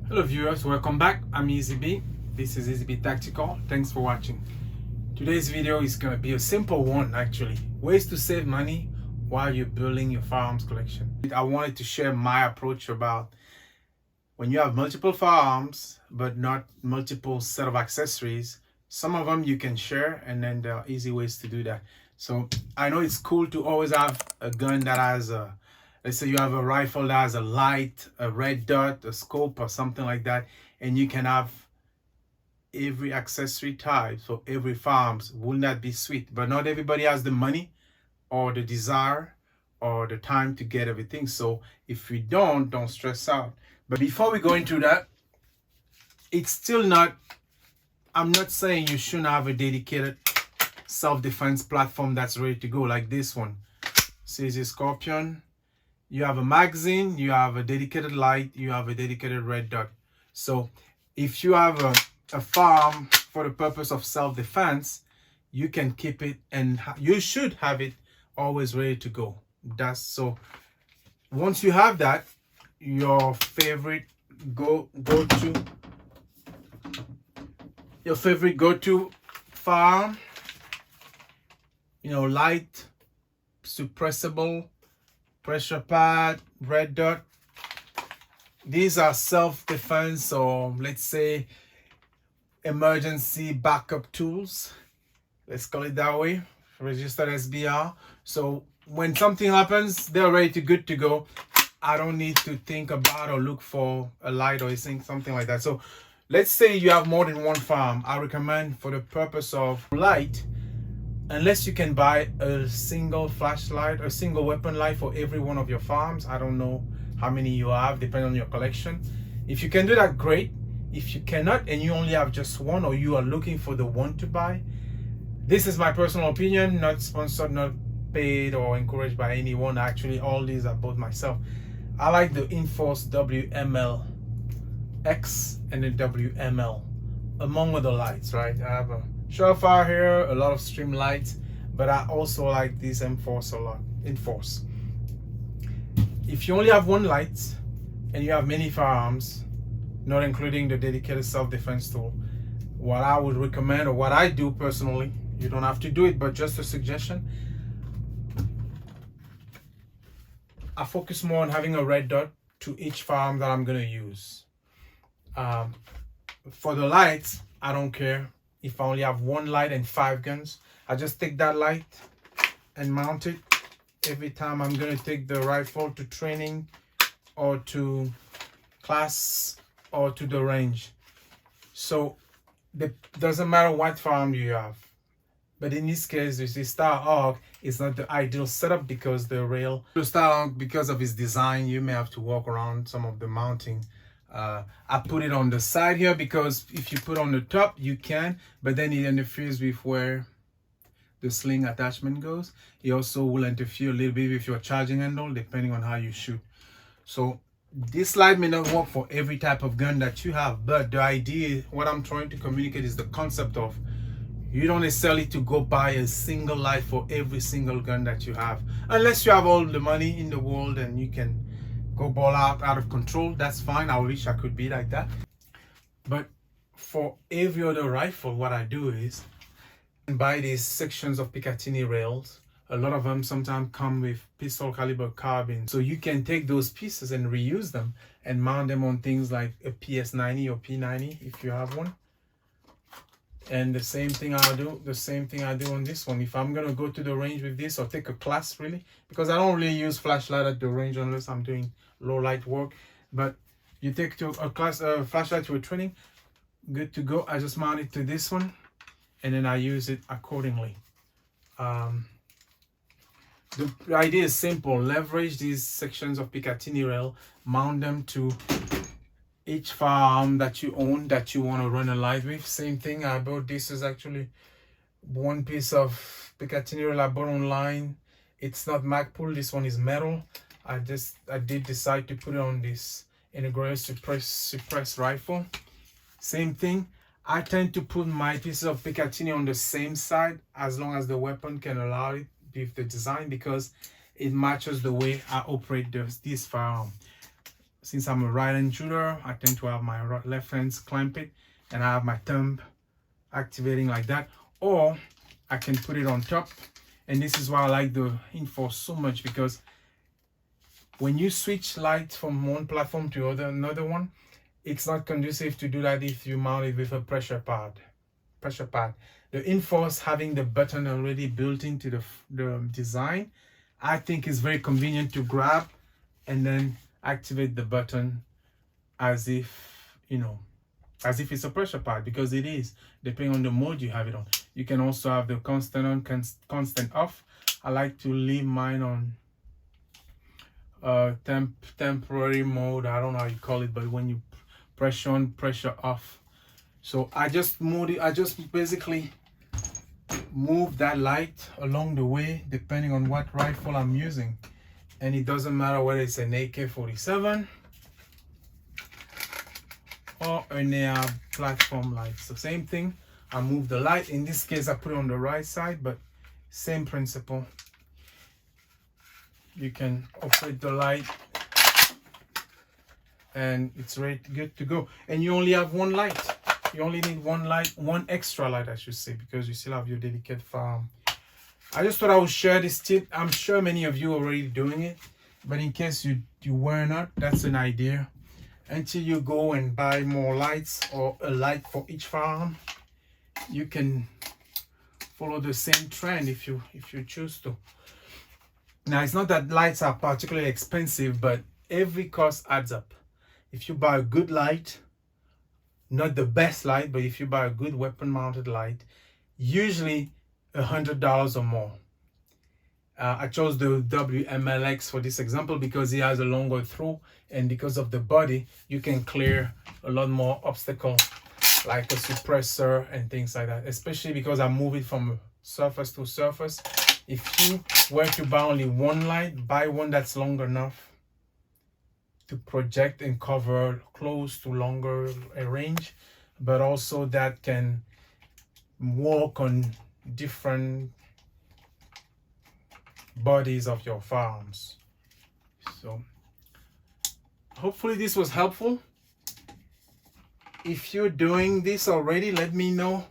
Hello viewers, welcome back. I'm EasyB. This is EasyB Tactical. Thanks for watching. Today's video is going to be a simple one actually. Ways to save money while you're building your firearms collection. I wanted to share my approach about when you have multiple firearms but not multiple set of accessories. Some of them you can share, and then there are easy ways to do that. So I know it's cool to always have a gun that has a, let's say you have a rifle that has a light, a red dot, a scope, or something like that, and you can have every accessory type for every firearms. Wouldn't that be sweet? But not everybody has the money or the desire or the time to get everything. So if you don't stress out. But before we go into that, it's still not, I'm not saying you shouldn't have a dedicated self-defense platform that's ready to go like this one. Says a Scorpion. You have a magazine, you have a dedicated light, you have a dedicated red dot. So if you have a firearm for the purpose of self-defense, you can keep it, and you should have it always ready to go. That's so once you have that, your favorite go-to firearm, light, suppressible, pressure pad, red dot. These are self-defense, or let's say emergency backup tools. Let's call it that way. Registered SBR. So when something happens, they're good to go. I don't need to think about or look for a light or something like that. So let's say you have more than one firearm. I recommend, for the purpose of light, unless you can buy a single flashlight, a single weapon light for every one of your firearms. I don't know how many you have, depending on your collection. If you can do that, great. If you cannot and you only have just one, or you are looking for the one to buy, this is my personal opinion, not sponsored, not paid or encouraged by anyone. Actually, all these are bought myself. I like the Inforce WML X and the WML, among other lights, right? I have a Surefire here, a lot of stream lights, but I also like this Inforce a lot. Inforce. If you only have one light and you have many firearms, not including the dedicated self-defense tool, what I would recommend, or what I do personally, you don't have to do it, but just a suggestion, I focus more on having a red dot to each firearm that I'm going to use. For the lights, I don't care if I only have one light and 5 guns. I just take that light and mount it every time I'm going to take the rifle to training or to class or to the range. So it doesn't matter what firearm you have. But in this case, you see, Steyr Aug is not the ideal setup because the Steyr Aug, because of its design, you may have to walk around some of the mounting. I put it on the side here because if you put on the top, you can, but then it interferes with where the sling attachment goes. It also will interfere a little bit with your charging handle, depending on how you shoot. So this light may not work for every type of gun that you have, but the idea, what I'm trying to communicate, is the concept of you don't necessarily to go buy a single light for every single gun that you have, unless you have all the money in the world and you can go ball out of control. That's fine. I wish I could be like that. But for every other rifle, what I do is buy these sections of Picatinny rails. A lot of them sometimes come with pistol caliber carbine, so you can take those pieces and reuse them and mount them on things like a PS90 or P90 if you have one. And the same thing I do on this one. If I'm gonna go to the range with this, or take a class, really, because I don't really use flashlight at the range unless I'm doing low light work. But you take to a class flashlight to a training, good to go. I just mount it to this one, and then I use it accordingly. The idea is simple. Leverage these sections of Picatinny rail, mount them to each firearm that you own that you want to run a light with. Same thing, I bought this is actually one piece of Picatinny rail I bought online. It's not Magpul, this one is metal. I did decide to put it on this integrated suppress rifle. Same thing, I tend to put my pieces of Picatinny on the same side as long as the weapon can allow it with the design, because it matches the way I operate this firearm. since I'm a right-hand shooter, I tend to have my left hand clamp it, and I have my thumb activating like that. Or I can put it on top, and this is why I like the Inforce so much, because when you switch light from one platform to another one, it's not conducive to do that if you mount it with a pressure pad. The Inforce, having the button already built into the design, I think is very convenient to grab and then activate the button as if, as if it's a pressure pad, because it is, depending on the mode you have it on. You can also have the constant on, constant off. I like to leave mine on temporary mode. I don't know how you call it, but when you pressure on, pressure off. So I just basically move that light along the way depending on what rifle I'm using, and it doesn't matter whether it's an AK-47 or an AR platform light. So same thing, I move the light. In this case I put it on the right side, but same principle. You can operate the light and it's ready, good to go. And you only have one light. You only need one light, one extra light I should say, because you still have your dedicated firearm. I just thought I would share this tip. I'm sure many of you are already doing it, but in case you were not, that's an idea. Until you go and buy more lights or a light for each firearm, you can follow the same trend if you choose to. Now, it's not that lights are particularly expensive, but every cost adds up. If you buy a good light, not the best light, but if you buy a good weapon mounted light, usually $100 or more. I chose the WMLX for this example because it has a longer throw, and because of the body, you can clear a lot more obstacle, like a suppressor and things like that, especially because I move it from surface to surface. If you were to buy only one light, buy one that's long enough to project and cover close to longer range, but also that can work on different bodies of your firearms. So hopefully this was helpful. If you're doing this already, let me know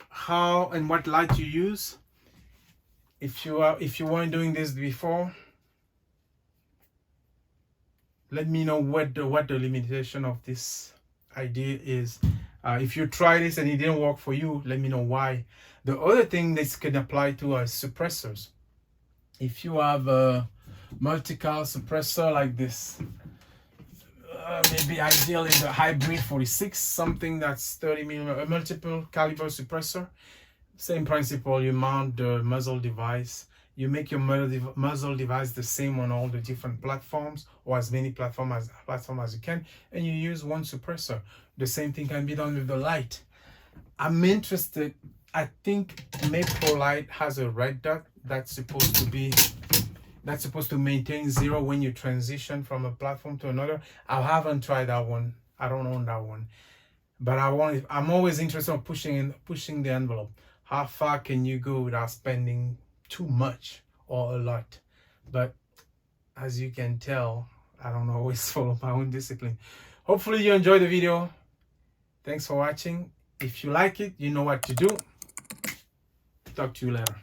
how and what light you use. If you weren't doing this before, let me know what the limitation of this idea is. If you try this and it didn't work for you, let me know why. The other thing this can apply to are suppressors. If you have a multi-cal suppressor like this, maybe ideal in the hybrid 46, something that's 30mm, a multiple caliber suppressor. Same principle, you mount the muzzle device. You make your muzzle device the same on all the different platforms, or as many platform as you can, and you use one suppressor. The same thing can be done with the light. I'm interested, I think Maple Light has a red dot that's supposed to maintain 0 when you transition from a platform to another. I haven't tried that one. I don't own that one. But I'm always interested in pushing the envelope. How far can you go without spending too much or a lot? But as you can tell, I don't always follow my own discipline. Hopefully you enjoyed the video. Thanks for watching. If you like it, you know what to do. Talk to you later.